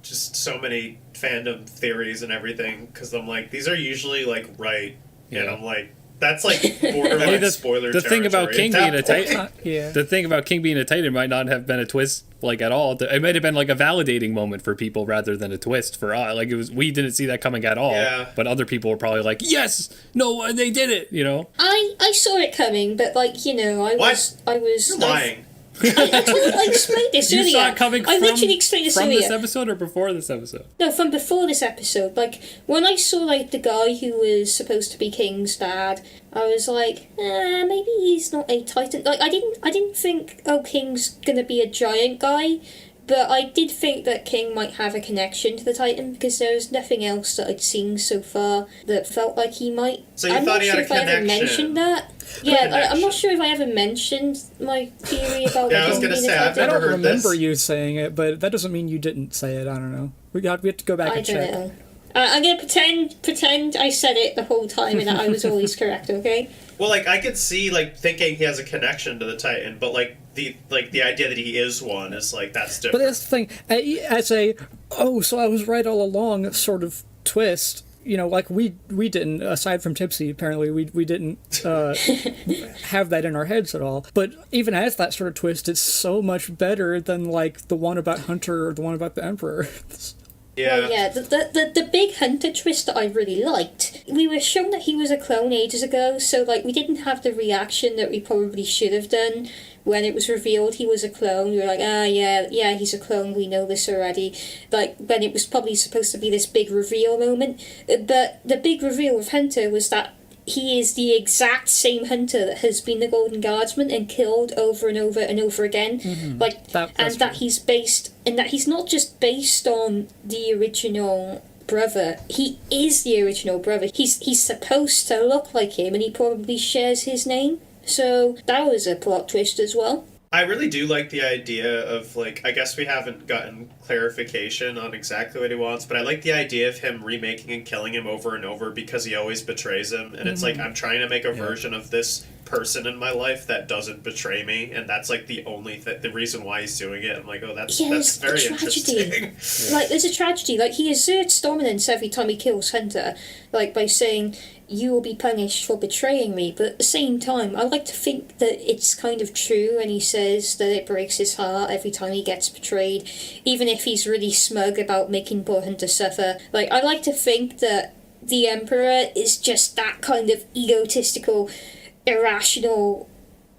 just so many fandom theories and everything, because I'm like, these are usually like right, and I'm like, that's like borderline spoiler the thing about King being a Titan, The thing about King being a Titan might not have been a twist like at all. It might have been like a validating moment for people rather than a twist for us. Like, it was, we didn't see that coming at all. Yeah. But other people were probably like, yes, no, they did it. You know. I saw it coming, but like, you know, I was You're lying. I explained this You earlier. saw it coming I from, literally explained this from earlier. this episode or before this episode? No, from before this episode. Like, when I saw, like, the guy who was supposed to be King's dad, I was like, maybe he's not a Titan. Like, I didn't think, oh, King's gonna be a giant guy, but I did think that King might have a connection to the Titan, because there was nothing else that I'd seen so far that felt like he might. So you thought he had a I'm not sure if I ever mentioned that. Yeah, I'm not sure if I ever mentioned my theory about Yeah, I was him gonna being a say, I've Titan. I never don't heard remember this. you saying it, but that doesn't mean you didn't say it. I don't know. We have to go back I and don't check. know. I'm gonna pretend I said it the whole time and that I was always correct. Okay. Well, like, I could see, like, thinking he has a connection to the Titan, but, like, the idea that he is one is, like, that's But different. that's the thing. As a, oh, so I was right all along sort of twist, you know, like we didn't, aside from Tipsy, apparently we didn't have that in our heads at all. But even as that sort of twist, it's so much better than, like, the one about Hunter or the one about the Emperor. Yeah. Well, yeah, the big Hunter twist that I really liked. We were shown that he was a clone ages ago, so like we didn't have the reaction that we probably should have done when it was revealed he was a clone. We were like, yeah, he's a clone. We know this already. Like when it was probably supposed to be this big reveal moment, but the big reveal of Hunter was that he is the exact same Hunter that has been the Golden Guardsman and killed over and over and over again. Mm-hmm. Like, That's that true. he's based, and that he's not just based on the original brother. He is the original brother. He's supposed to look like him, and he probably shares his name. So that was a plot twist as well. I really do like the idea of, like, I guess we haven't gotten clarification on exactly what he wants, but I like the idea of him remaking and killing him over and over because he always betrays him, and it's like, I'm trying to make a version of this person in my life that doesn't betray me, and that's, like, the only the reason why he's doing it. I'm like, oh, that's very interesting. Like, there's a tragedy. Like, he asserts dominance every time he kills Hunter, like, by saying, you will be punished for betraying me, but at the same time, I like to think that it's kind of true, and he says that it breaks his heart every time he gets betrayed, even if he's really smug about making poor Hunter suffer. Like, I like to think that the Emperor is just that kind of egotistical, irrational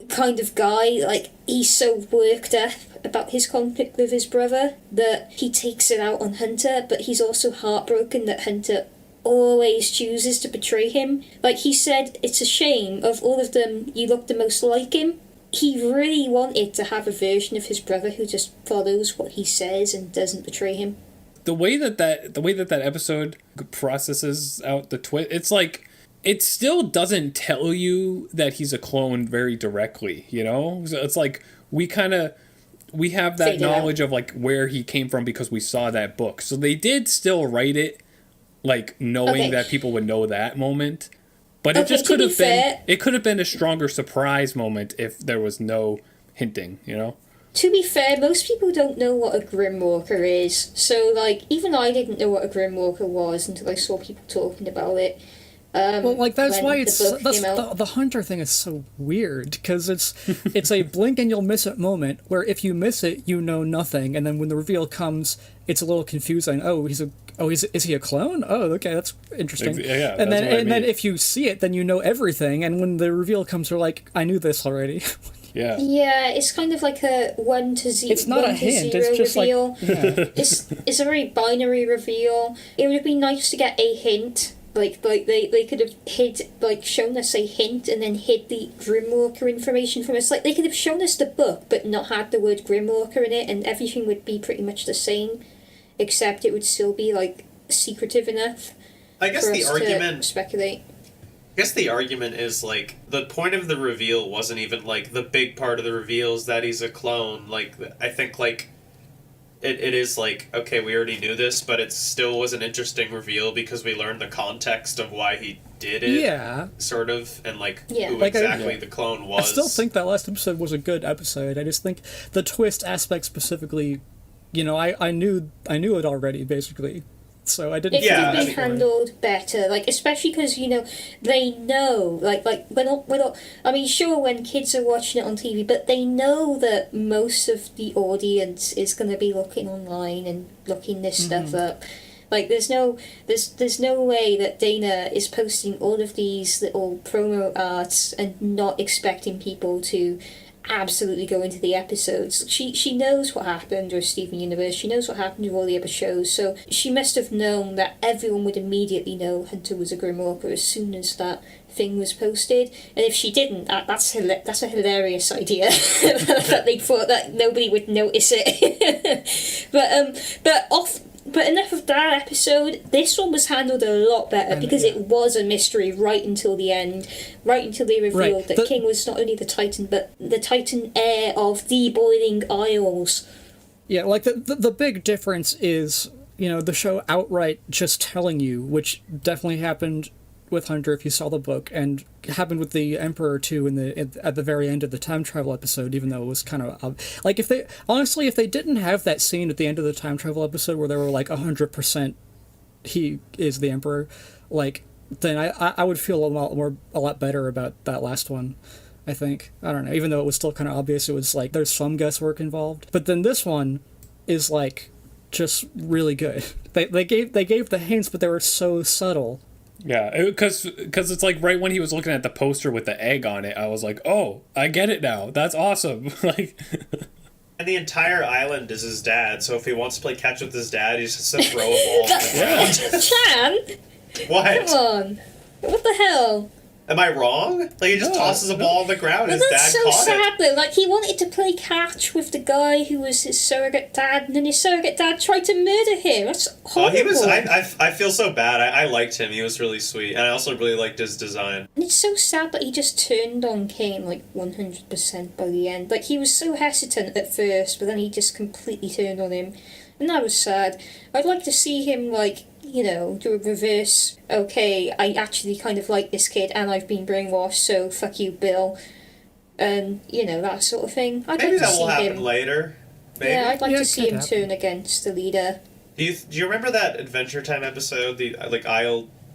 kind of guy. Like, he's so worked up about his conflict with his brother that he takes it out on Hunter, but he's also heartbroken that Hunter always chooses to betray him. Like, he said, it's a shame, of all of them, you look the most like him. He really wanted to have a version of his brother who just follows what he says and doesn't betray him. The way that episode processes out the twist, it's like, it still doesn't tell you that he's a clone very directly, you know? So it's like, we have that knowledge of, like, where he came from because we saw that book. So they did still write it, like, knowing that people would know that moment. But it just could have been, it could have been a stronger surprise moment if there was no hinting, you know? To be fair, most people don't know what a Grimwalker is. So, like, even I didn't know what a Grimwalker was until I saw people talking about it. Well, like that's when why the it's book that's came out. the hunter thing is so weird because it's a blink and you'll miss it moment where if you miss it you know nothing, and then when the reveal comes it's a little confusing. Is he a clone? Oh, okay, that's interesting. Yeah, and that's then what I and then mean. if you see it, then you know everything, and when the reveal comes, you're like, I knew this already. Yeah. Yeah, it's kind of like a 1 to 0. It's not a hint. It's just reveal. like yeah. It's a very binary reveal. It would have been nice to get a hint. Like they could have shown us a hint and then hid the Grimwalker information from us. Like they could have shown us the book but not had the word Grimwalker in it, and everything would be pretty much the same, except it would still be like secretive enough. I guess for the us argument. to speculate. I guess the argument is, like, the point of the reveal wasn't even, like, the big part of the reveal is that he's a clone. Like, I think, like, it is, like, okay, we already knew this, but it still was an interesting reveal because we learned the context of why he did it. Yeah. Sort of, and, like, Yeah. who Like, exactly the clone was. I still think that last episode was a good episode. I just think the twist aspect specifically, I knew it already basically, so I didn't. It Yeah, could have been I mean- handled better, like especially because they know, like we're not. I mean, sure, when kids are watching it on TV, but they know that most of the audience is going to be looking online and looking this stuff up. Like, there's no way that Dana is posting all of these little promo arts and not expecting people to absolutely go into the episodes. She knows what happened with Steven Universe. She knows what happened with all the other shows. So she must have known that everyone would immediately know Hunter was a Grimwalker as soon as that thing was posted. And if she didn't, that's a hilarious idea. That they thought that nobody would notice it. But enough of that episode. This one was handled a lot better because it was a mystery right until the end, right until they revealed that King was not only the Titan, but the Titan heir of the Boiling Isles. Yeah, like the big difference is, the show outright just telling you, which definitely happened with Hunter if you saw the book, and happened with the Emperor too at the very end of the time travel episode, even though it was kind of like if they didn't have that scene at the end of the time travel episode where they were like 100% he is the Emperor, like, then I would feel a lot better about that last one. I think, I don't know, even though it was still kind of obvious, it was like there's some guesswork involved, but then this one is like just really good. They gave the hints, but they were so subtle. Yeah, because it's like right when he was looking at the poster with the egg on it, I was like, oh, I get it now. That's awesome. Like, And the entire island is his dad, so if he wants to play catch with his dad, he's just to throw a ball on the ground. Chan, What? come on, what the hell? Am I wrong? Like, he just tosses a ball on the ground, Well, his that's dad so caught sad it. though. Like, he wanted to play catch with the guy who was his surrogate dad, and then his surrogate dad tried to murder him. That's Oh, horrible. he was. I feel so bad. I liked him. He was really sweet, and I also really liked his design. And it's so sad that he just turned on Kane like 100% by the end. Like, he was so hesitant at first, but then he just completely turned on him. And that was sad. I'd like to see him, like, do a reverse, okay, I actually kind of like this kid and I've been brainwashed, so fuck you, Bill. And, that sort of thing. I'd Maybe like to that see will happen him. later. Maybe. Yeah, I'd like Yeah, to it see could him happen. turn against the leader. Do you remember that Adventure Time episode, the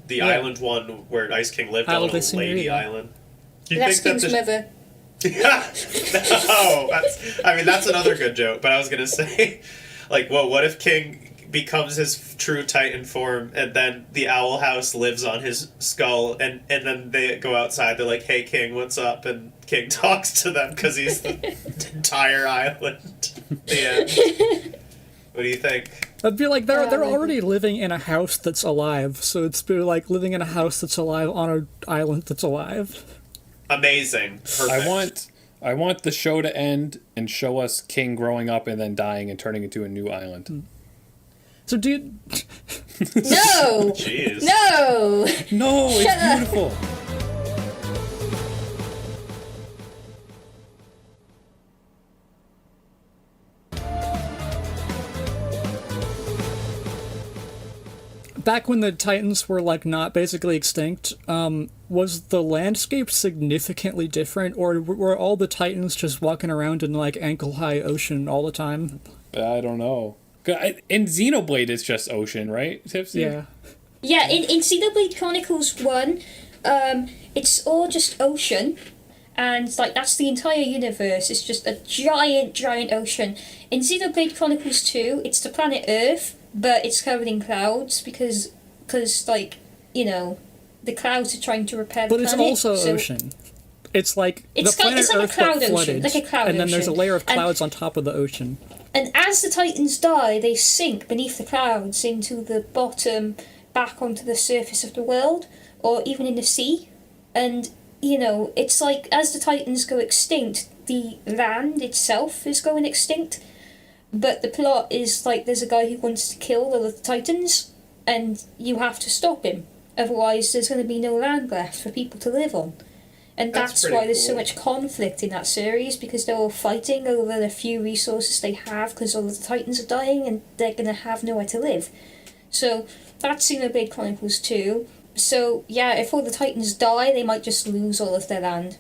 Yeah. island one where Ice King lived Isle on of a the lady Senorita. island? Do you That's think King's that mother. No, that's another good joke. But I was gonna say, like, well, what if King becomes his true Titan form, and then the Owl House lives on his skull, and then they go outside. They're like, "Hey, King, what's up?" And King talks to them because he's the entire island. The end. What do you think? I'd be like they're maybe. already living in a house that's alive, so it's be like living in a house that's alive on an island that's alive. Amazing. Perfect. I want the show to end and show us King growing up and then dying and turning into a new island. So do you, No! Jeez. No! No, it's Shut up. beautiful. back when the Titans were like not basically extinct, was the landscape significantly different, or were all the Titans just walking around in like ankle-high ocean all the time? I don't know. In Xenoblade, it's just ocean, right, Tipsy? Yeah. Yeah, in Xenoblade Chronicles 1, it's all just ocean, and like that's the entire universe. It's just a giant ocean. In Xenoblade Chronicles 2, it's the planet Earth, but it's covered in clouds because like, you know, the clouds are trying to repair the But planet. it's also ocean. It's like It's the planet it's like Earth a cloud got ocean, flooded, like a cloud and then there's a ocean. layer of And- clouds on top of the ocean. And as the Titans die, they sink beneath the clouds into the bottom, back onto the surface of the world, or even in the sea. And, you know, it's like as the Titans go extinct, the land itself is going extinct. But the plot is like there's a guy who wants to kill all of the Titans, and you have to stop him. Otherwise, there's going to be no land left for people to live on. And That's that's pretty why there's so cool. much conflict in that series, because they're all fighting over the few resources they have, because all of the Titans are dying and they're going to have nowhere to live. So that's Xenoblade Chronicles 2. So yeah, if all the Titans die, they might just lose all of their land.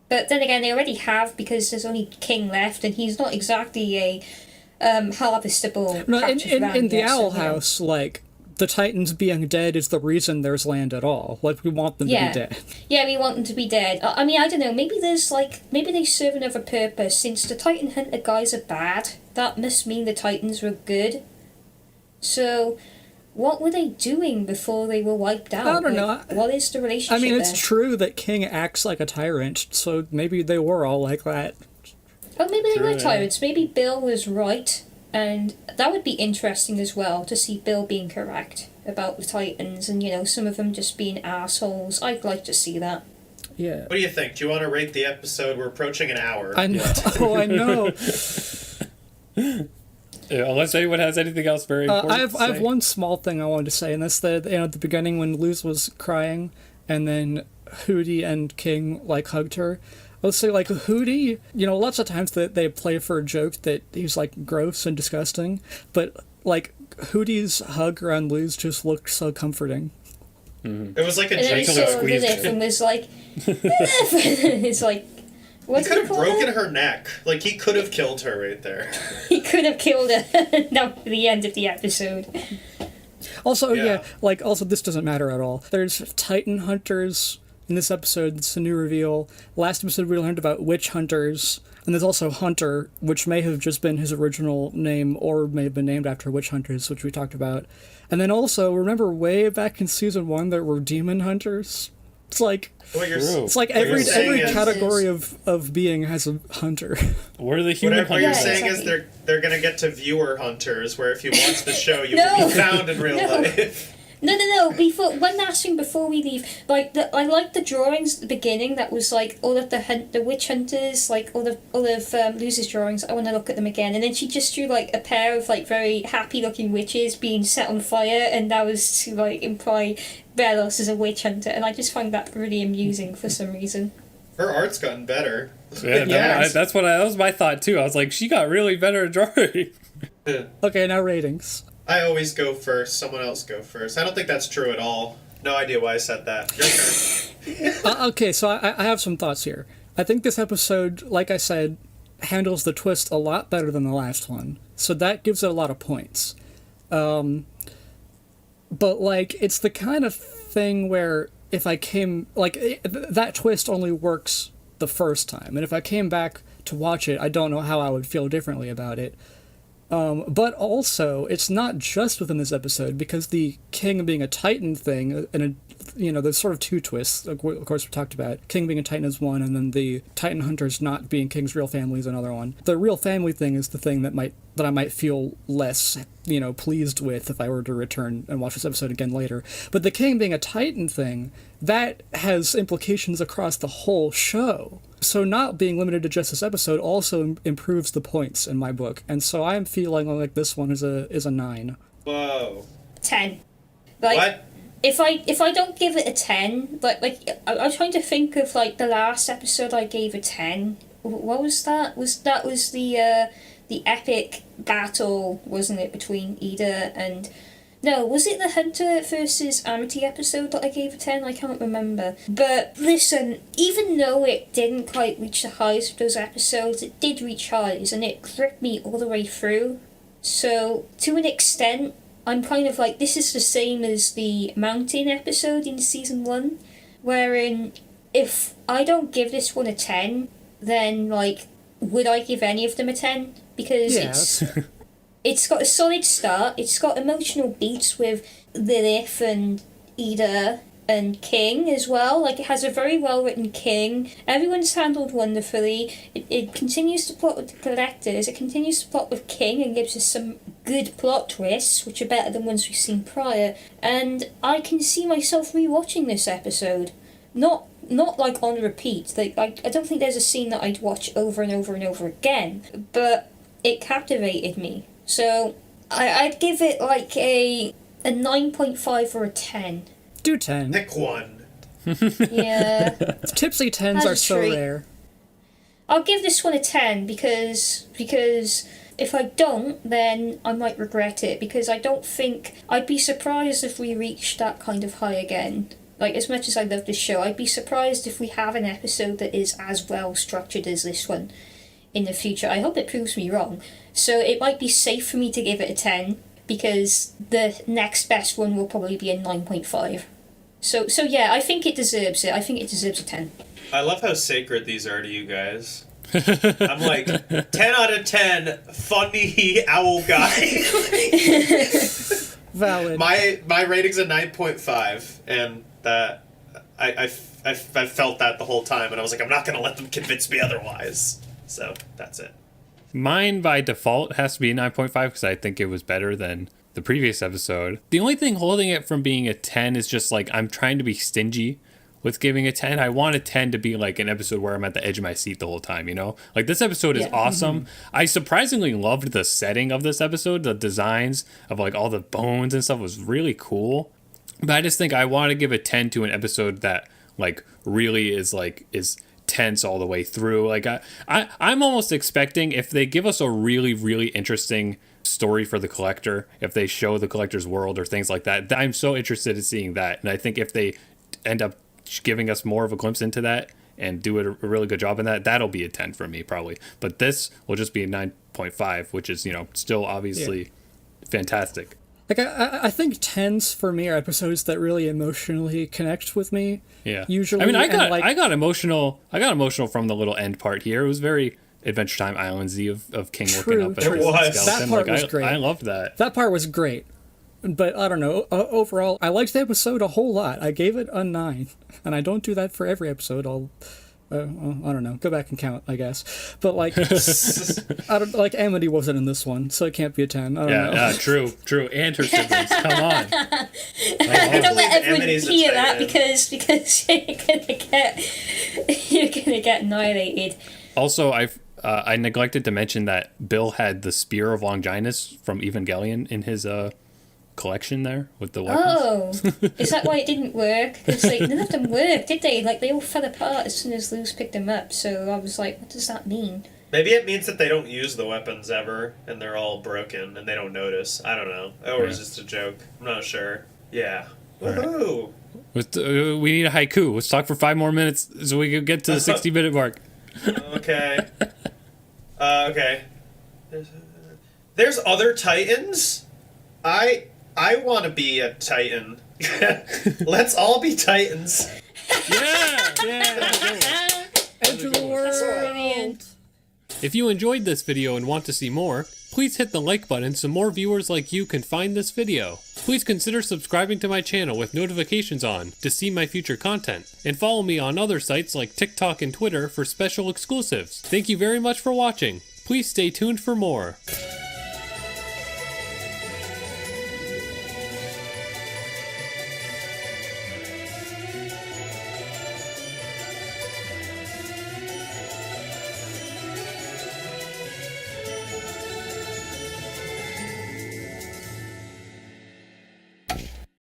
But then again, they already have, because there's only King left, and he's not exactly a harvestable No, patch of land in the yet, Owl so, you know. House, like, the Titans being dead is the reason there's land at all. Like, we want them to Yeah. be dead. Yeah, we want them to be dead. I mean, I don't know. Maybe maybe they serve another purpose. Since the Titan Hunter guys are bad, that must mean the Titans were good. So, what were they doing before they were wiped out? I don't know. Like, what is the relationship? I mean, it's there? true that King acts like a tyrant, so maybe they were all like that. Oh, maybe they True, were yeah. tyrants. Maybe Bill was right, and that would be interesting as well to see Bill being correct about the Titans, and you know, some of them just being assholes. I'd like to see that. Yeah. What do you think? Do you want to rate the episode? We're approaching an hour. I know. Oh, I know. Yeah, unless anyone has anything else very important. I have to I have say. one small thing I wanted to say, and that's that, you know, at the beginning when Luz was crying, and then Hootie and King like hugged her. Let's say like Hootie, you know, lots of times that they play for a joke that he's like gross and disgusting, but like Hootie's hug around Luz just looked so comforting. It was like a And then he Gentle Jason. saw squeeze Lilith it. and was like, it's like, He what could did have he call broken her? her neck. Like, he could have killed her right there. He could have killed her. That would be the end of the episode. Also, Yeah. also this doesn't matter at all. There's Titan hunters in this episode. It's a new reveal. Last episode we learned about witch hunters, and there's also Hunter, which may have just been his original name or may have been named after witch hunters, which we talked about. And then also, remember way back in season 1 there were demon hunters? It's like What you're, True. it's like What you're every saying is- category of being has a hunter. We're the human what you're hunters. Yeah, saying is exactly. they're gonna get to viewer hunters, where if you watch the show, you No. will be found in real No. life. No. One last thing before we leave. Like I like the drawings at the beginning. That was like all of the witch hunters, like all of Luz's drawings. I want to look at them again. And then she just drew like a pair of like very happy looking witches being set on fire, and that was to like imply Belos as a witch hunter. And I just find that really amusing for some reason. Her art's gotten better. Yeah, Yes. that was my thought too. I was like, she got really better at drawing. Okay, now ratings. I always go first. Someone else go first. I don't think that's true at all. No idea why I said that. Your turn. Okay, so I have some thoughts here. I think this episode, like I said, handles the twist a lot better than the last one. So that gives it a lot of points. But, like, it's the kind of thing where if I came... Like, that twist only works the first time. And if I came back to watch it, I don't know how I would feel differently about it. But also, it's not just within this episode, because the King being a Titan thing, and there's sort of two twists. Of course, we talked about King being a Titan is one, and then the Titan hunters not being King's real family is another one. The real family thing is the thing that I might feel less, pleased with if I were to return and watch this episode again later. But the King being a Titan thing, that has implications across the whole show. So not being limited to just this episode also improves the points in my book, and so I'm feeling like this one is a 9. Whoa. 10. Like, What? If I don't give it a 10, I'm trying to think of like the last episode I gave a 10. What was that? Was the epic battle, wasn't it, between Ida and... No, was it the Hunter versus Amity episode that I gave a 10? I can't remember. But listen, even though it didn't quite reach the highs of those episodes, it did reach highs, and it gripped me all the way through. So, to an extent, I'm kind of like, this is the same as the mountain episode in season 1, wherein if I don't give this one a 10, then, like, would I give any of them a 10? Because it's got a solid start, it's got emotional beats with Lilith and Ida and King as well. Like, it has a very well written King. Everyone's handled wonderfully. It continues to plot with the collectors. It continues to plot with King and gives us some good plot twists, which are better than ones we've seen prior. And I can see myself rewatching this episode. Not like on repeat. Like, I don't think there's a scene that I'd watch over and over and over again. But it captivated me. So I'd give it like a 9.5 or a 10. Do 10. Pick one. Yeah. Tipsy 10s That's are a so treat. rare. I'll give this one a 10 because if I don't, then I might regret it, because I don't think... I'd be surprised if we reached that kind of high again. Like, as much as I love this show, I'd be surprised if we have an episode that is as well structured as this one in the future. I hope it proves me wrong. So it might be safe for me to give it a 10, because the next best one will probably be a 9.5. So yeah, I think it deserves it. I think it deserves a 10. I love how sacred these are to you guys. I'm like, 10 out of 10, funny owl guy. Valid. My rating's a 9.5, and that I felt that the whole time, and I was like, I'm not going to let them convince me otherwise. So, that's it. Mine, by default, has to be a 9.5 because I think it was better than the previous episode. The only thing holding it from being a 10 is just, like, I'm trying to be stingy with giving a 10. I want a 10 to be, like, an episode where I'm at the edge of my seat the whole time, you know? Like, this episode is awesome. I surprisingly loved the setting of this episode. The designs of, like, all the bones and stuff was really cool. But I just think I want to give a 10 to an episode that, like, really is tense all the way through. Like, I'm almost expecting, if they give us a really, really interesting story for the collector, if they show the collector's world or things like that, I'm so interested in seeing that. And I think if they end up giving us more of a glimpse into that and do a really good job in that, that'll be a 10 for me probably. But this will just be a 9.5, which is, you know, still obviously fantastic. Like, I think 10s for me are episodes that really emotionally connect with me. Yeah. Usually. I mean, I got emotional from the little end part here. It was very Adventure Time Islands-y of King looking up at It the was. skeleton. That part like, was great. I loved that. That part was great. But I don't know. Overall, I liked the episode a whole lot. I gave it a 9. And I don't do that for every episode. I don't know. Go back and count, I guess. But, like, Amity wasn't in this one, so it can't be a 10. I don't know. Yeah, true. And her siblings. Come on. Don't let everyone Amity's a hear that, titan. because you're gonna get annihilated. Also, I neglected to mention that Bill had the Spear of Longinus from Evangelion in his collection there with the weapons. Oh, is that why it didn't work? Because none of them worked, did they? Like, they all fell apart as soon as Luz picked them up. So I was like, what does that mean? Maybe it means that they don't use the weapons ever, and they're all broken, and they don't notice. I don't know. Or it's just a joke. I'm not sure. Yeah. Woohoo! We need a haiku. Let's talk for 5 more minutes so we can get to the 60-minute mark. Okay. Okay. There's other Titans? I want to be a Titan. Let's all be Titans. Yeah! Enter the world. Brilliant. If you enjoyed this video and want to see more, please hit the like button so more viewers like you can find this video. Please consider subscribing to my channel with notifications on to see my future content, and follow me on other sites like TikTok and Twitter for special exclusives. Thank you very much for watching. Please stay tuned for more.